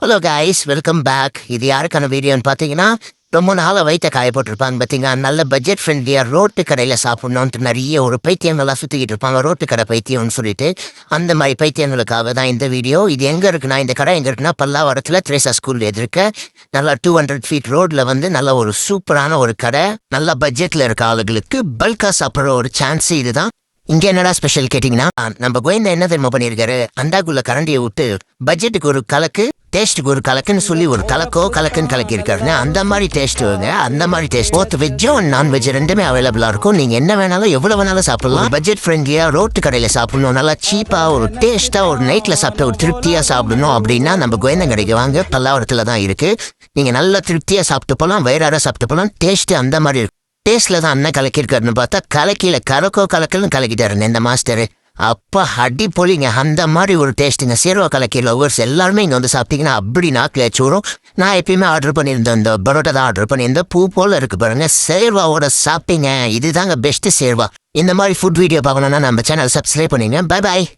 Hello guys, welcome back. இது யாருக்கான வீடியோன்னு பார்த்தீங்கன்னா, ரொம்ப நாளாக வயிற்ற காய போட்டிருப்பாங்க பார்த்தீங்கன்னா, நல்ல பட்ஜெட் ஃப்ரெண்ட்லியாக ரோட்டு கடையில் சாப்பிட்ணுன்ட்டு நிறைய ஒரு பைத்தியங்கள்லாம் சுற்றிக்கிட்டு இருப்பாங்க. ரோட்டு கடை பைத்தியம்னு சொல்லிட்டு அந்த மாதிரி பைத்தியங்களுக்காக தான் இந்த வீடியோ. இது எங்கே இருக்குன்னா, இந்த கடை எங்கே இருக்குன்னா, பல்லாவரத்தில் த்ரேசா ஸ்கூல் எதிர்க்க நல்லா 200 ஃபீட் ரோட்டில் வந்து நல்ல ஒரு சூப்பரான ஒரு கடை. நல்ல பட்ஜெட்டில் இருக்க ஆளுகளுக்கு பல்காக சாப்பிட்ற ஒரு சான்ஸ் இதுதான். இங்க என்னடா ஸ்பெஷல் கேட்டிங்கன்னா, நம்ம கோயந்தா என்ன தெரியுமா பண்ணியிருக்காரு, அண்டாக்குள்ள கரண்டியை விட்டு பட்ஜெட்டுக்கு ஒரு கலக்கு, டேஸ்ட்டுக்கு ஒரு கலக்குன்னு சொல்லி ஒரு கலக்குன்னு கலக்கியிருக்காருங்க. அந்த மாதிரி டேஸ்ட்டுங்க, அந்த மாதிரி டேஸ்ட் போத் வெஜ்ஜும் நான்வெஜ் ரெண்டுமே அவைலபிளா இருக்கும். நீங்க என்ன வேணாலும் எவ்வளவு வேணாலும் சாப்பிடலாம். பட்ஜெட் ஃப்ரெண்ட்லியா ரோட்டு கடையில சாப்பிடணும், நல்லா சீப்பா ஒரு டேஸ்டா ஒரு நைட்ல சாப்பிட்ட ஒரு திருப்தியா சாப்பிடணும் அப்படின்னா நம்ம கோயந்தா கடைக்கு வாங்க. பல்லாவரத்துல தான் இருக்கு. நீங்க நல்லா திருப்தியா சாப்பிட்டு போகலாம், வயிறார சாப்பிட்டு போகலாம். டேஸ்ட் அந்த மாதிரி இருக்கும். டேஸ்ட்ல தான் அண்ணன் கலக்கிருக்காருன்னு பார்த்தா கலக்கில கலக்கல்னு கலக்கிட்டாருங்க இந்த மாஸ்டரு. அப்பா அடி பொலிங்க, அந்த மாதிரி ஒரு டேஸ்ட்டுங்க. சேர்வா கலக்கி லவர்ஸ் எல்லாருமே இங்கே வந்து சாப்பிட்டீங்கன்னா அப்படி நாக்கில் வச்சுரும். நான் எப்பயுமே ஆர்டர் பண்ணியிருந்தேன், இந்த பரோட்டா தான் ஆர்டர் பண்ணியிருந்தேன். பூ போல் இருக்கு பாருங்க, சேர்வாவோட சாப்பிட்டீங்க. இதுதாங்க பெஸ்ட்டு சேர்வா. இந்த மாதிரி ஃபுட் வீடியோ பார்க்கணுன்னா நம்ம சேனல் சப்ஸ்கிரைப் பண்ணிங்க. Bye bye.